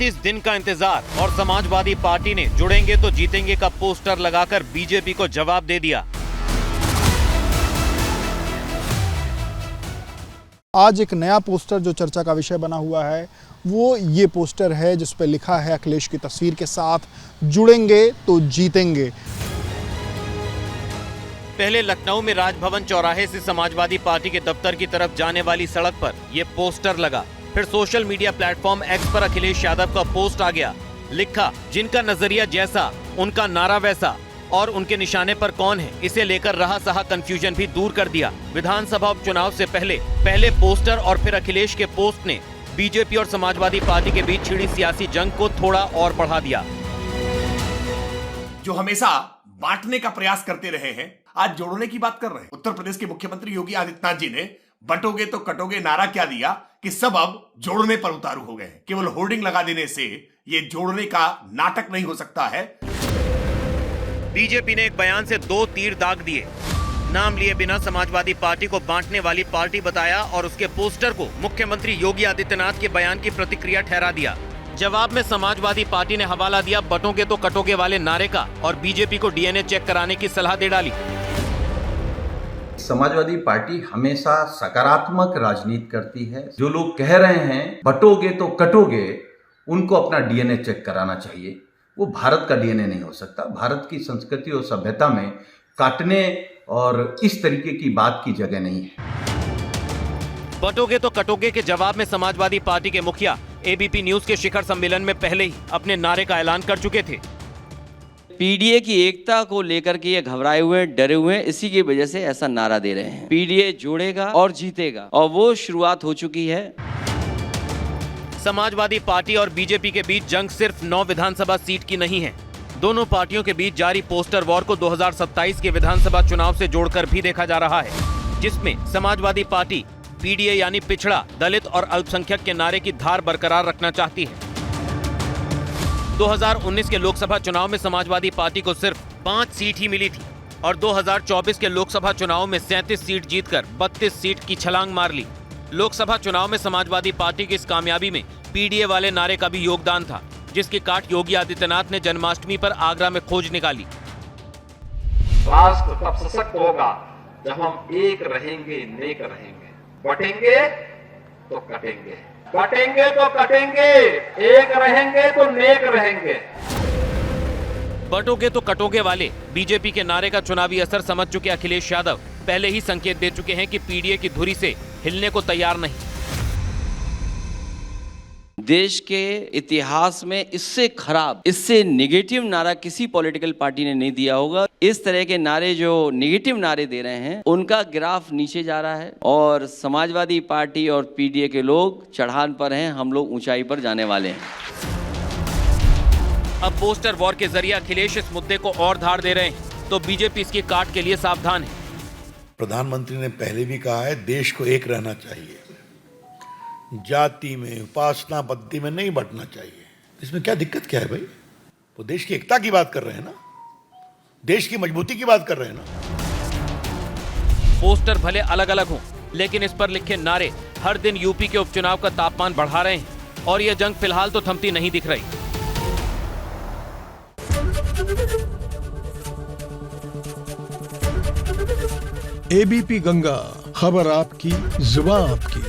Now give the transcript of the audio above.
35 दिन का इंतजार और समाजवादी पार्टी ने जुड़ेंगे तो जीतेंगे का पोस्टर लगाकर बीजेपी को जवाब दे दिया। आज एक नया पोस्टर जो चर्चा का विषय बना हुआ है वो ये पोस्टर है जिस पर लिखा है अखिलेश की तस्वीर के साथ, जुड़ेंगे तो जीतेंगे। पहले लखनऊ में राजभवन चौराहे से समाजवादी पार्टी के दफ्तर की तरफ जाने वाली सड़क पर यह पोस्टर लगा। फिर सोशल मीडिया प्लेटफॉर्म एक्स पर अखिलेश यादव का पोस्ट आ गया। लिखा, जिनका नजरिया जैसा उनका नारा वैसा, और उनके निशाने पर कौन है, इसे लेकर रहा सहा कंफ्यूजन भी दूर कर दिया। विधानसभा उपचुनाव से पहले पोस्टर और फिर अखिलेश के पोस्ट ने बीजेपी और समाजवादी पार्टी के बीच छिड़ी सियासी जंग को थोड़ा और बढ़ा दिया। जो हमेशा बांटने का प्रयास करते रहे हैं, आज जोड़ने की बात कर रहे हैं। उत्तर प्रदेश के मुख्यमंत्री योगी आदित्यनाथ जी ने बंटोगे तो कटोगे नारा क्या दिया कि सब अब जोड़ने पर उतारू हो गए हैं। केवल होर्डिंग लगा देने से ये जोड़ने का नाटक नहीं हो सकता है। बीजेपी ने एक बयान से 2 तीर दाग दिए। नाम लिए बिना समाजवादी पार्टी को बांटने वाली पार्टी बताया और उसके पोस्टर को मुख्यमंत्री योगी आदित्यनाथ के बयान की प्रतिक्रिया ठहरा दिया। जवाब में समाजवादी पार्टी ने हवाला दिया बंटोगे तो कटोगे वाले नारे का और बीजेपी को डीएनए चेक कराने की सलाह दे डाली। समाजवादी पार्टी हमेशा सकारात्मक राजनीति करती है। जो लोग कह रहे हैं बंटोगे तो कटोगे, उनको अपना डीएनए चेक कराना चाहिए। वो भारत का डीएनए नहीं हो सकता। भारत की संस्कृति और सभ्यता में काटने और इस तरीके की बात की जगह नहीं है। बंटोगे तो कटोगे के जवाब में समाजवादी पार्टी के मुखिया एबीपी न्यूज के शिखर सम्मेलन में पहले ही अपने नारे का ऐलान कर चुके थे। पीडीए की एकता को लेकर के ये घबराए हुए, डरे हुए हैं, इसी की वजह से ऐसा नारा दे रहे हैं। पीडीए जोड़ेगा और जीतेगा, और वो शुरुआत हो चुकी है। समाजवादी पार्टी और बीजेपी के बीच जंग सिर्फ 9 विधानसभा सीट की नहीं है। दोनों पार्टियों के बीच जारी पोस्टर वॉर को 2027 के विधानसभा चुनाव से जोड़कर भी देखा जा रहा है, जिसमें समाजवादी पार्टी पीडीए यानी पिछड़ा, दलित और अल्पसंख्यक के नारे की धार बरकरार रखना चाहती है। 2019 के लोकसभा चुनाव में समाजवादी पार्टी को सिर्फ 5 सीट ही मिली थी और 2024 के लोकसभा चुनाव में 37 सीट जीतकर 32 सीट की छलांग मार ली। लोकसभा चुनाव में समाजवादी पार्टी की इस कामयाबी में पीडीए वाले नारे का भी योगदान था, जिसकी काट योगी आदित्यनाथ ने जन्माष्टमी पर आगरा में खोज निकाली। राष्ट्र तब सशक्त होगा जब हम एक रहेंगे, नेक रहेंगे। बटेंगे तो कटेंगे, बटेंगे तो कटेंगे, एक रहेंगे तो नेक रहेंगे। बंटोगे तो कटोगे वाले बीजेपी के नारे का चुनावी असर समझ चुके अखिलेश यादव पहले ही संकेत दे चुके हैं कि पीडीए की धुरी से हिलने को तैयार नहीं। देश के इतिहास में इससे खराब, इससे नेगेटिव नारा किसी पॉलिटिकल पार्टी ने नहीं दिया होगा। इस तरह के नारे, जो नेगेटिव नारे दे रहे हैं, उनका ग्राफ नीचे जा रहा है और समाजवादी पार्टी और पीडीए के लोग चढ़ान पर हैं, हम लोग ऊंचाई पर जाने वाले हैं। अब पोस्टर वॉर के जरिए अखिलेश इस मुद्दे को और धार दे रहे हैं, तो बीजेपी इसकी काट के लिए सावधान है। प्रधानमंत्री ने पहले भी कहा है देश को एक रहना चाहिए, जाति में, उपासना पद्धति में नहीं बंटना चाहिए। इसमें क्या दिक्कत क्या है भाई? वो देश की एकता की बात कर रहे हैं ना, देश की मजबूती की बात कर रहे हैं ना। पोस्टर भले अलग अलग हों, लेकिन इस पर लिखे नारे हर दिन यूपी के उपचुनाव का तापमान बढ़ा रहे हैं और यह जंग फिलहाल तो थमती नहीं दिख रही। एबीपी गंगा, खबर आपकी, जुबान आपकी।